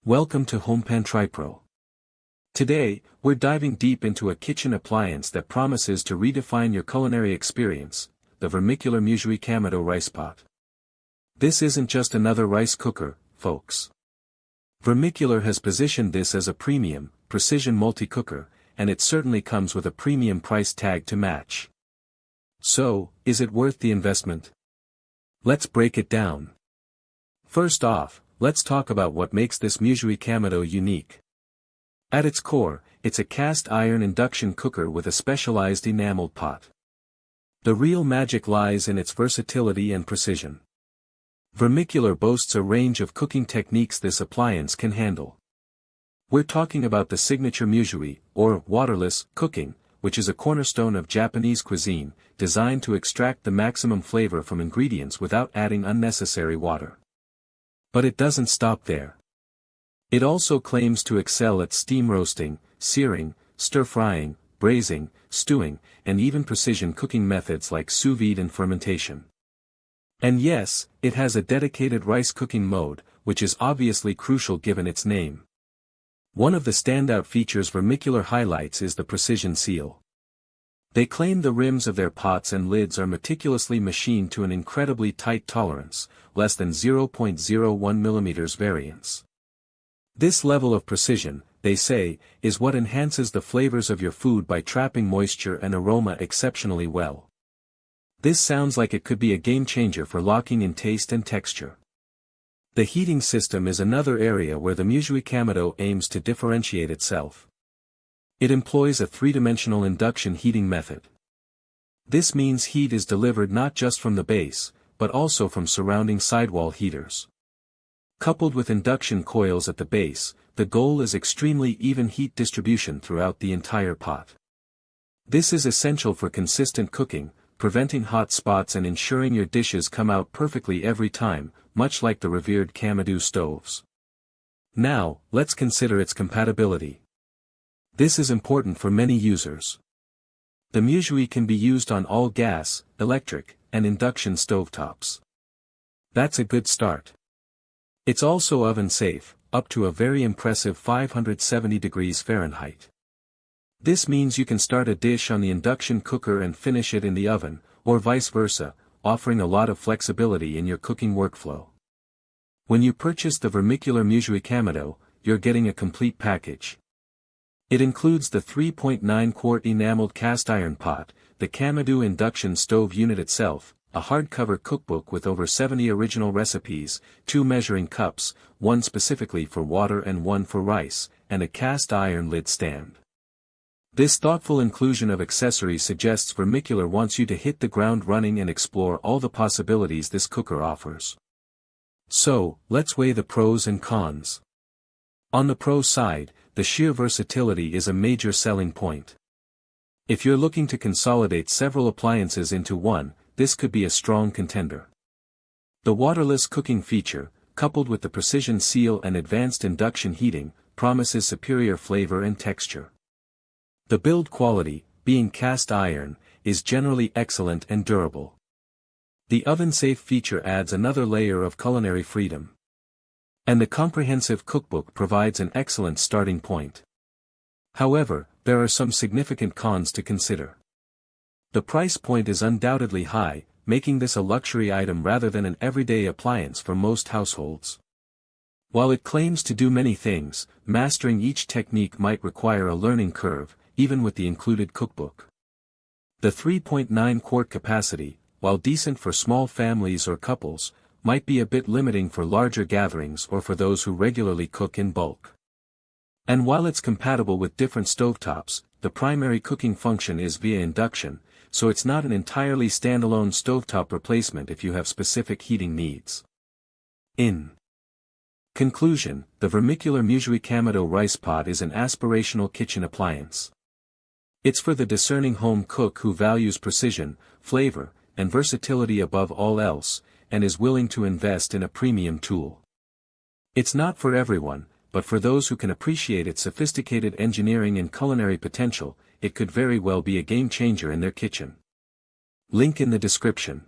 Welcome to HomePan TriPro. Today, we're diving deep into a kitchen appliance that promises to redefine your culinary experience, the Vermicular Musui-Kamado rice pot. This isn't just another rice cooker, folks. Vermicular has positioned this as a premium, precision multi-cooker, and it certainly comes with a premium price tag to match. So, is it worth the investment? Let's break it down. First off, let's talk about what makes this Musui-Kamado unique. At its core, it's a cast iron induction cooker with a specialized enameled pot. The real magic lies in its versatility and precision. Vermicular boasts a range of cooking techniques this appliance can handle. We're talking about the signature Musui, or waterless, cooking, which is a cornerstone of Japanese cuisine, designed to extract the maximum flavor from ingredients without adding unnecessary water. But it doesn't stop there. It also claims to excel at steam roasting, searing, stir-frying, braising, stewing, and even precision cooking methods like sous-vide and fermentation. And yes, it has a dedicated rice cooking mode, which is obviously crucial given its name. One of the standout features Vermicular highlights is the precision seal. They claim the rims of their pots and lids are meticulously machined to an incredibly tight tolerance, less than 0.01 mm variance. This level of precision, they say, is what enhances the flavors of your food by trapping moisture and aroma exceptionally well. This sounds like it could be a game changer for locking in taste and texture. The heating system is another area where the Musui-Kamado aims to differentiate itself. It employs a three-dimensional induction heating method. This means heat is delivered not just from the base, but also from surrounding sidewall heaters. Coupled with induction coils at the base, the goal is extremely even heat distribution throughout the entire pot. This is essential for consistent cooking, preventing hot spots and ensuring your dishes come out perfectly every time, much like the revered Kamado stoves. Now, let's consider its compatibility. This is important for many users. The Musui can be used on all gas, electric, and induction stovetops. That's a good start. It's also oven-safe, up to a very impressive 570 degrees Fahrenheit. This means you can start a dish on the induction cooker and finish it in the oven, or vice versa, offering a lot of flexibility in your cooking workflow. When you purchase the Vermicular Musui-Kamado, you're getting a complete package. It includes the 3.9-quart enameled cast iron pot, the Kamado induction stove unit itself, a hardcover cookbook with over 70 original recipes, 2 measuring cups, one specifically for water and one for rice, and a cast iron lid stand. This thoughtful inclusion of accessories suggests Vermicular wants you to hit the ground running and explore all the possibilities this cooker offers. So, let's weigh the pros and cons. On the pro side, the sheer versatility is a major selling point. If you're looking to consolidate several appliances into one, this could be a strong contender. The waterless cooking feature, coupled with the precision seal and advanced induction heating, promises superior flavor and texture. The build quality, being cast iron, is generally excellent and durable. The oven-safe feature adds another layer of culinary freedom. And the comprehensive cookbook provides an excellent starting point. However, there are some significant cons to consider. The price point is undoubtedly high, making this a luxury item rather than an everyday appliance for most households. While it claims to do many things, mastering each technique might require a learning curve, even with the included cookbook. The 3.9-quart capacity, while decent for small families or couples, might be a bit limiting for larger gatherings or for those who regularly cook in bulk. And while it's compatible with different stovetops, the primary cooking function is via induction, so it's not an entirely standalone stovetop replacement if you have specific heating needs. In conclusion, the Vermicular Musui-Kamado rice pot is an aspirational kitchen appliance. It's for the discerning home cook who values precision, flavor, and versatility above all else, and is willing to invest in a premium tool. It's not for everyone, but for those who can appreciate its sophisticated engineering and culinary potential, it could very well be a game changer in their kitchen. Link in the description.